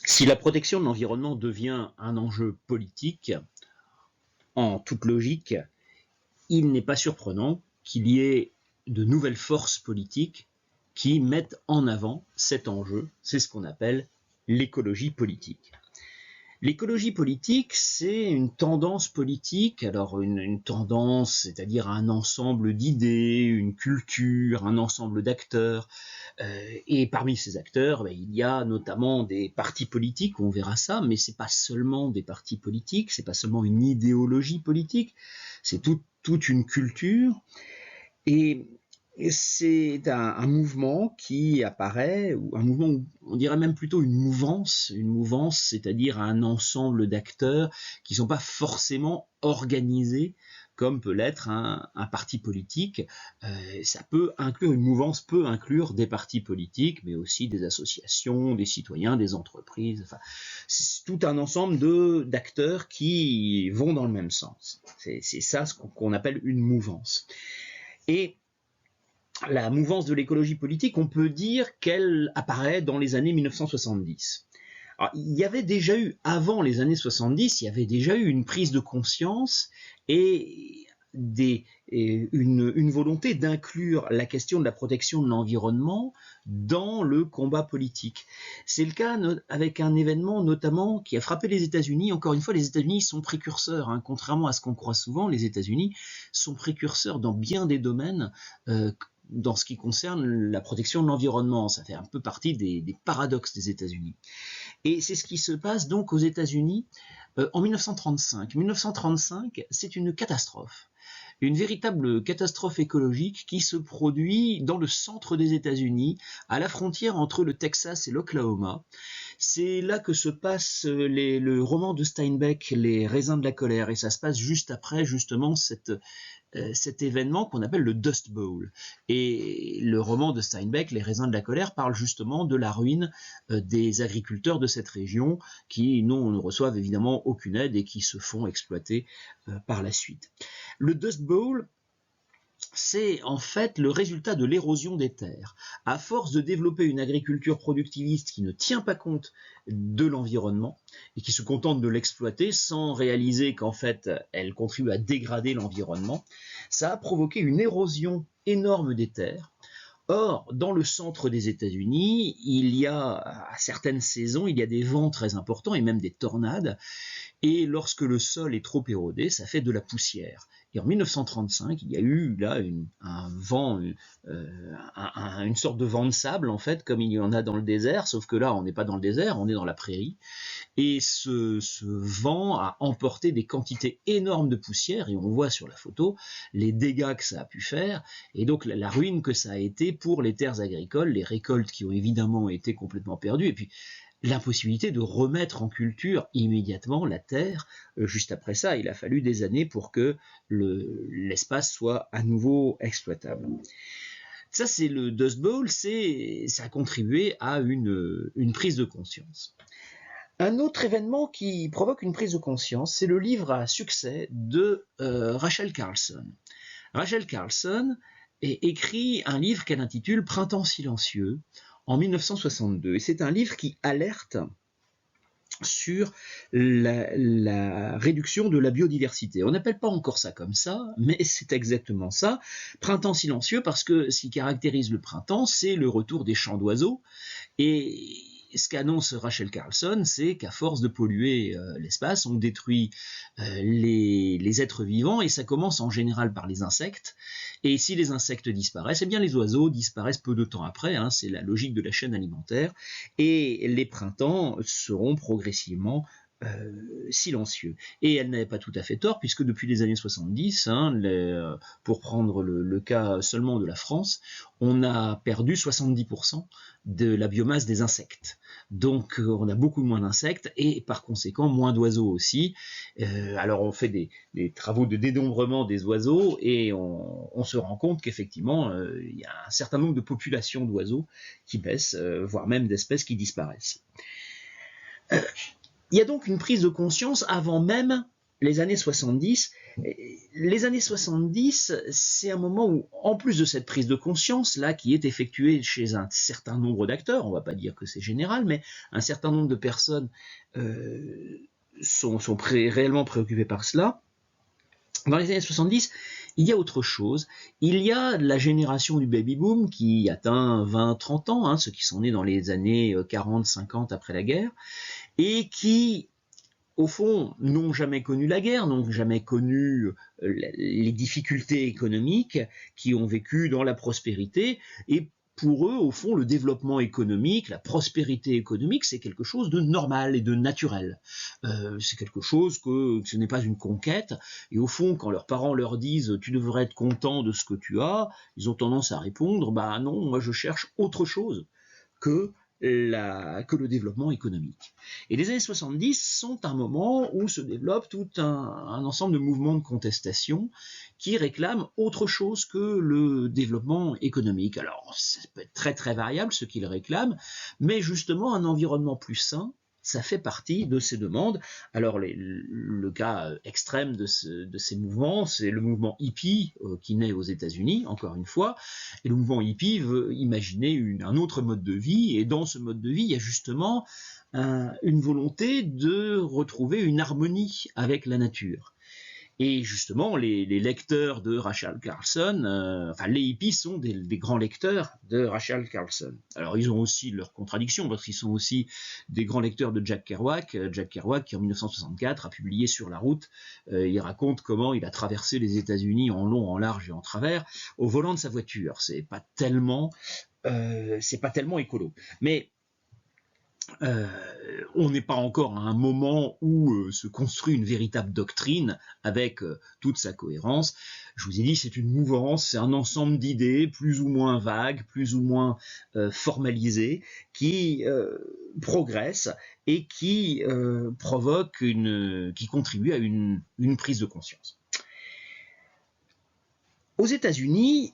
Si la protection de l'environnement devient un enjeu politique, en toute logique, il n'est pas surprenant qu'il y ait de nouvelles forces politiques qui mettent en avant cet enjeu. C'est ce qu'on appelle l'écologie politique. L'écologie politique, c'est une tendance politique, alors une tendance, c'est-à-dire un ensemble d'idées, une culture, un ensemble d'acteurs. Et parmi ces acteurs, il y a notamment des partis politiques, on verra ça, mais c'est pas seulement des partis politiques, c'est pas seulement une idéologie politique, c'est toute une culture. Et c'est un mouvement qui apparaît, ou un mouvement, on dirait même plutôt une mouvance, c'est-à-dire un ensemble d'acteurs qui ne sont pas forcément organisés comme peut l'être un parti politique. Ça peut inclure, une mouvance peut inclure des partis politiques, mais aussi des associations, des citoyens, des entreprises. Enfin, c'est tout un ensemble d'acteurs qui vont dans le même sens. C'est ça ce qu'on appelle une mouvance. Et la mouvance de l'écologie politique, on peut dire qu'elle apparaît dans les années 1970. Alors, il y avait déjà eu, avant les années 70, il y avait déjà eu une prise de conscience et une volonté d'inclure la question de la protection de l'environnement dans le combat politique. C'est le cas avec un événement notamment qui a frappé les États-Unis. Encore une fois, les États-Unis sont précurseurs, hein. Contrairement à ce qu'on croit souvent, les États-Unis sont précurseurs dans bien des domaines dans ce qui concerne la protection de l'environnement. Ça fait un peu partie des paradoxes des États-Unis. Et c'est ce qui se passe donc aux États-Unis en 1935. 1935, c'est une catastrophe. Une véritable catastrophe écologique qui se produit dans le centre des États-Unis, à la frontière entre le Texas et l'Oklahoma. C'est là que se passe le roman de Steinbeck, Les raisins de la colère, et ça se passe juste après justement cet événement qu'on appelle le Dust Bowl. Et le roman de Steinbeck, Les raisins de la colère, parle justement de la ruine des agriculteurs de cette région qui ne reçoivent évidemment aucune aide et qui se font exploiter par la suite. Le Dust Bowl, c'est en fait le résultat de l'érosion des terres. À force de développer une agriculture productiviste qui ne tient pas compte de l'environnement et qui se contente de l'exploiter sans réaliser qu'en fait elle contribue à dégrader l'environnement, ça a provoqué une érosion énorme des terres. Or, dans le centre des États-Unis, il y a, à certaines saisons, il y a des vents très importants et même des tornades. Et lorsque le sol est trop érodé, ça fait de la poussière. Et en 1935, il y a eu là un vent, une sorte de vent de sable, en fait, comme il y en a dans le désert, sauf que là, on n'est pas dans le désert, on est dans la prairie. Et ce vent a emporté des quantités énormes de poussière, et on voit sur la photo les dégâts que ça a pu faire, et donc la ruine que ça a été pour les terres agricoles, les récoltes qui ont évidemment été complètement perdues, et puis l'impossibilité de remettre en culture immédiatement la terre. Juste après ça, il a fallu des années pour que l'espace soit à nouveau exploitable. Ça, c'est le Dust Bowl, ça a contribué à une prise de conscience. Un autre événement qui provoque une prise de conscience, c'est le livre à succès de Rachel Carlson. Rachel Carlson écrit un livre qu'elle intitule Printemps silencieux en 1962. Et c'est un livre qui alerte sur la réduction de la biodiversité. On n'appelle pas encore ça comme ça, mais c'est exactement ça. Printemps silencieux parce que ce qui caractérise le printemps, c'est le retour des chants d'oiseaux. Et ce qu'annonce Rachel Carlson, c'est qu'à force de polluer l'espace, on détruit les êtres vivants, et ça commence en général par les insectes. Et si les insectes disparaissent, eh bien les oiseaux disparaissent peu de temps après, hein, c'est la logique de la chaîne alimentaire, et les printemps seront progressivement silencieux. Et elle n'avait pas tout à fait tort, puisque depuis les années 70, pour prendre le cas seulement de la France, on a perdu 70% de la biomasse des insectes. Donc on a beaucoup moins d'insectes et par conséquent moins d'oiseaux aussi. Alors on fait des travaux de dénombrement des oiseaux et on se rend compte qu'effectivement il y a un certain nombre de populations d'oiseaux qui baissent, voire même d'espèces qui disparaissent. Il y a donc une prise de conscience avant même les années 70, c'est un moment où, en plus de cette prise de conscience là qui est effectuée chez un certain nombre d'acteurs, on ne va pas dire que c'est général, mais un certain nombre de personnes sont réellement préoccupées par cela. Dans les années 70, il y a autre chose. Il y a la génération du baby-boom qui atteint 20-30 ans, hein, ceux qui sont nés dans les années 40-50 après la guerre, et qui, au fond, n'ont jamais connu la guerre, n'ont jamais connu les difficultés économiques, qui ont vécu dans la prospérité, et pour eux, au fond, le développement économique, la prospérité économique, c'est quelque chose de normal et de naturel. C'est quelque chose que ce n'est pas une conquête. Et au fond, quand leurs parents leur disent « tu devrais être content de ce que tu as », ils ont tendance à répondre « bah non, moi je cherche autre chose que le développement économique ». Et les années 70 sont un moment où se développe tout un ensemble de mouvements de contestation qui réclament autre chose que le développement économique. Alors, ça peut être très très variable ce qu'ils réclament, mais justement un environnement plus sain, ça fait partie de ces demandes. Alors le cas extrême de ces mouvements, c'est le mouvement hippie qui naît aux États-Unis, encore une fois. Et le mouvement hippie veut imaginer un autre mode de vie, et dans ce mode de vie, il y a justement une volonté de retrouver une harmonie avec la nature. Et justement, les lecteurs de Rachel Carson, les hippies sont des grands lecteurs de Rachel Carson. Alors, ils ont aussi leurs contradictions, parce qu'ils sont aussi des grands lecteurs de Jack Kerouac. Jack Kerouac, qui en 1964 a publié Sur la route, il raconte comment il a traversé les États-Unis en long, en large et en travers au volant de sa voiture. C'est pas tellement écolo. Mais on n'est pas encore à un moment où se construit une véritable doctrine avec toute sa cohérence. Je vous ai dit, c'est une mouvance, c'est un ensemble d'idées plus ou moins vagues, plus ou moins formalisées, qui progressent et qui qui contribuent à une prise de conscience. Aux États-Unis,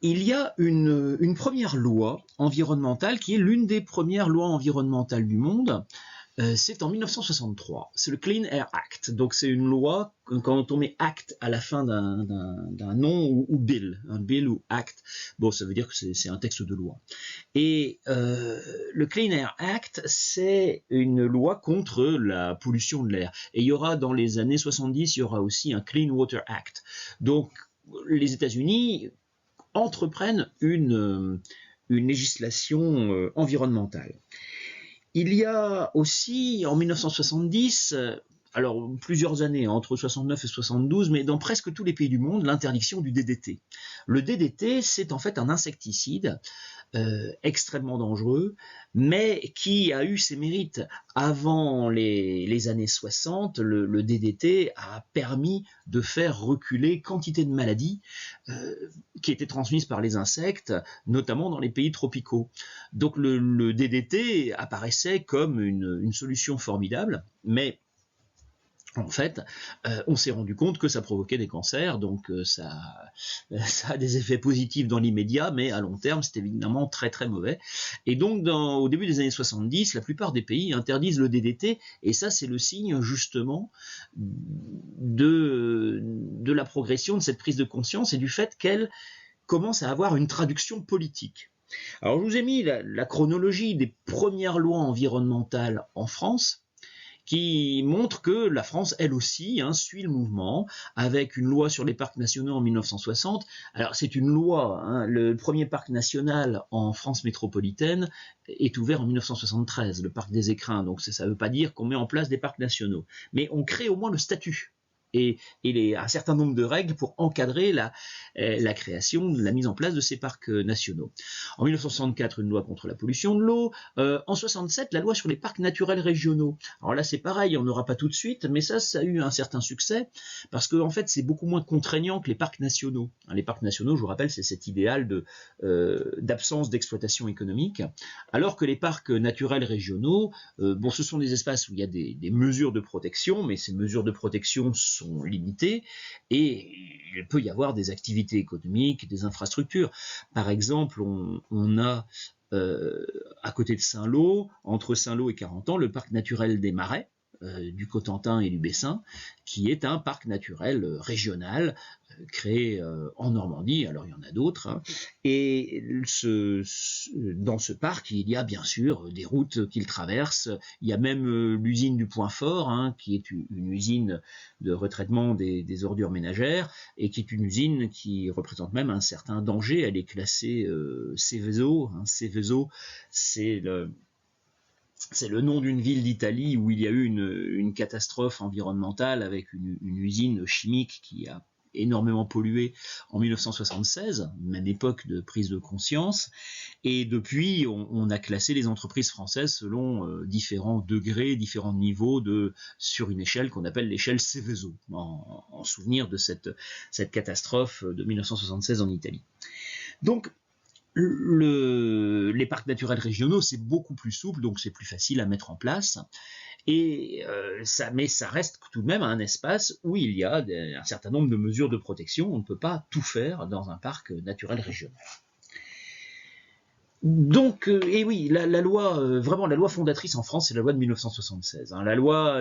il y a une première loi environnementale qui est l'une des premières lois environnementales du monde. C'est en 1963, c'est le Clean Air Act. Donc c'est une loi, quand on met act à la fin d'un nom ou bill, un bill ou act, bon ça veut dire que c'est un texte de loi. Et le Clean Air Act, c'est une loi contre la pollution de l'air. Et il y aura dans les années 70, il y aura aussi un Clean Water Act. Donc les États-Unis entreprennent une législation environnementale. Il y a aussi, en 1970, alors plusieurs années, entre 69 et 72, mais dans presque tous les pays du monde, l'interdiction du DDT. Le DDT, c'est en fait un insecticide extrêmement dangereux, mais qui a eu ses mérites. Avant les années 60, le DDT a permis de faire reculer quantité de maladies qui étaient transmises par les insectes, notamment dans les pays tropicaux. Donc le DDT apparaissait comme une solution formidable, mais en fait, on s'est rendu compte que ça provoquait des cancers, donc ça a des effets positifs dans l'immédiat, mais à long terme, c'est évidemment très très mauvais. Et donc, au début des années 70, la plupart des pays interdisent le DDT, et ça, c'est le signe justement de la progression de cette prise de conscience et du fait qu'elle commence à avoir une traduction politique. Alors, je vous ai mis la chronologie des premières lois environnementales en France, qui montre que la France, elle aussi, suit le mouvement, avec une loi sur les parcs nationaux en 1960. Alors c'est une loi, le premier parc national en France métropolitaine est ouvert en 1973, le parc des Écrins, donc ça ne veut pas dire qu'on met en place des parcs nationaux, mais on crée au moins le statut et un certain nombre de règles pour encadrer la création, la mise en place de ces parcs nationaux. En 1964, une loi contre la pollution de l'eau. En 67, la loi sur les parcs naturels régionaux. Alors là, c'est pareil, on n'aura pas tout de suite, mais ça a eu un certain succès, parce que en fait, c'est beaucoup moins contraignant que les parcs nationaux. Les parcs nationaux, je vous rappelle, c'est cet idéal d'absence d'exploitation économique, alors que les parcs naturels régionaux, ce sont des espaces où il y a des mesures de protection, mais ces mesures de protection sont limitées et il peut y avoir des activités économiques, des infrastructures. Par exemple, on a à côté de Saint-Lô, entre Saint-Lô et Carentan, le parc naturel des Marais, du Cotentin et du Bessin, qui est un parc naturel régional créé en Normandie. Alors il y en a d'autres, hein. Et dans ce parc, il y a bien sûr des routes qu'il traverse. Il y a même l'usine du Point Fort, hein, qui est une usine de retraitement des ordures ménagères, et qui est une usine qui représente même un certain danger. Elle est classée Seveso. Hein. Seveso, c'est le nom d'une ville d'Italie où il y a eu une catastrophe environnementale avec une usine chimique qui a énormément pollué en 1976, même époque de prise de conscience. Et depuis, on a classé les entreprises françaises selon différents degrés, différents niveaux sur une échelle qu'on appelle l'échelle Seveso, en souvenir de cette catastrophe de 1976 en Italie. Donc, les parcs naturels régionaux, c'est beaucoup plus souple, donc c'est plus facile à mettre en place. Mais ça reste tout de même un espace où il y a un certain nombre de mesures de protection. On ne peut pas tout faire dans un parc naturel régional. Donc, et oui, la loi, vraiment la loi fondatrice en France, c'est la loi de 1976. Hein,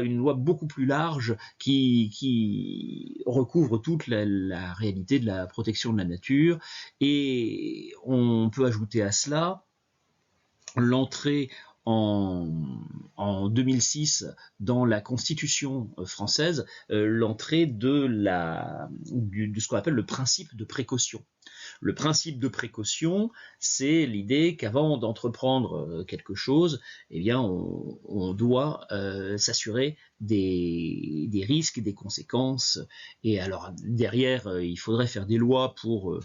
une loi beaucoup plus large qui recouvre toute la réalité de la protection de la nature. Et on peut ajouter à cela l'entrée en 2006 dans la Constitution française, l'entrée de ce qu'on appelle le principe de précaution. Le principe de précaution, c'est l'idée qu'avant d'entreprendre quelque chose, eh bien, on doit s'assurer des risques et des conséquences. Et alors derrière, il faudrait faire des lois pour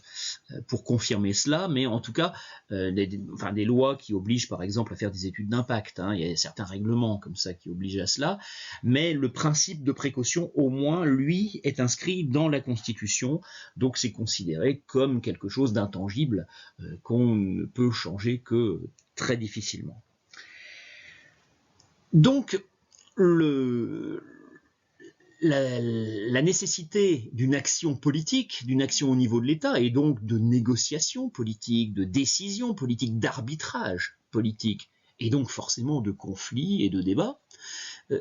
confirmer cela, mais en tout cas, des lois qui obligent par exemple à faire des études d'impact. Hein, il y a certains règlements comme ça qui obligent à cela, mais le principe de précaution, au moins, lui, est inscrit dans la Constitution, donc c'est considéré comme quelque chose d'intangible qu'on ne peut changer que très difficilement. Donc, la nécessité d'une action politique, d'une action au niveau de l'État, et donc de négociation politique, de décision politique, d'arbitrage politique, et donc forcément de conflits et de débats,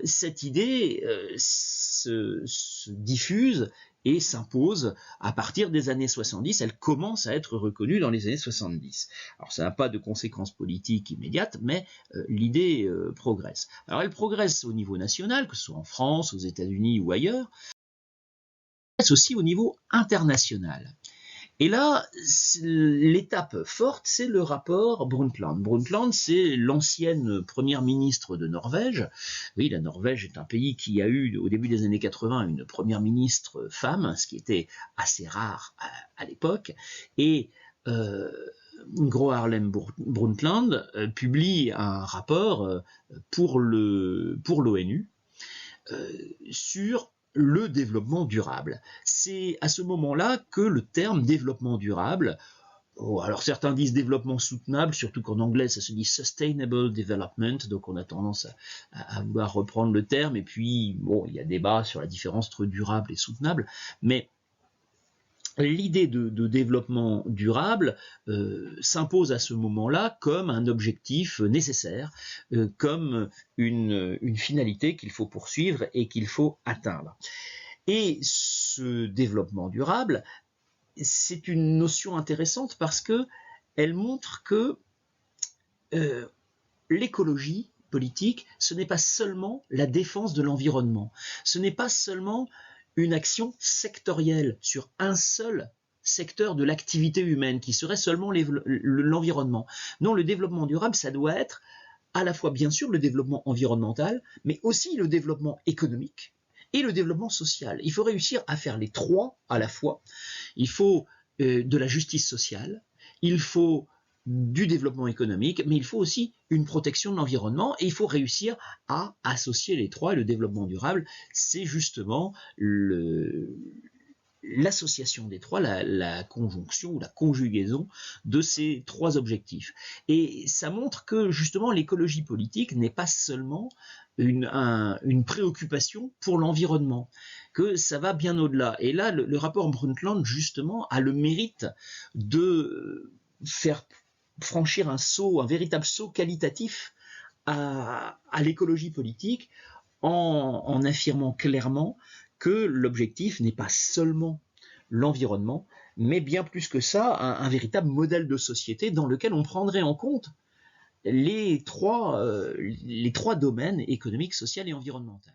cette idée se diffuse et s'impose à partir des années 70. Elle commence à être reconnue dans les années 70. Alors ça n'a pas de conséquences politiques immédiates, mais l'idée progresse. Alors elle progresse au niveau national, que ce soit en France, aux États-Unis ou ailleurs, elle progresse aussi au niveau international. Et là, l'étape forte, c'est le rapport Brundtland. Brundtland, c'est l'ancienne première ministre de Norvège. Oui, la Norvège est un pays qui a eu, au début des années 80, une première ministre femme, ce qui était assez rare à l'époque. Et Gro Harlem Brundtland publie un rapport pour l'ONU sur le développement durable. C'est à ce moment-là que le terme développement durable, alors certains disent développement soutenable, surtout qu'en anglais ça se dit sustainable development, donc on a tendance à vouloir reprendre le terme, et puis bon, il y a débat sur la différence entre durable et soutenable, mais l'idée de développement durable s'impose à ce moment-là comme un objectif nécessaire, comme une finalité qu'il faut poursuivre et qu'il faut atteindre. Et ce développement durable, c'est une notion intéressante parce qu'elle montre que l'écologie politique, ce n'est pas seulement la défense de l'environnement, ce n'est pas seulement une action sectorielle sur un seul secteur de l'activité humaine qui serait seulement l'environnement. Non, le développement durable, ça doit être à la fois bien sûr le développement environnemental, mais aussi le développement économique et le développement social. Il faut réussir à faire les trois à la fois. Il faut de la justice sociale, il faut du développement économique, mais il faut aussi une protection de l'environnement et il faut réussir à associer les trois. Et le développement durable, c'est justement l'association des trois, la conjonction ou la conjugaison de ces trois objectifs. Et ça montre que justement l'écologie politique n'est pas seulement une préoccupation pour l'environnement, que ça va bien au-delà. Et là, le rapport Brundtland, justement, a le mérite de faire franchir un véritable saut qualitatif à l'écologie politique, en affirmant clairement que l'objectif n'est pas seulement l'environnement, mais bien plus que ça, un véritable modèle de société dans lequel on prendrait en compte les trois domaines économiques, social et environnemental.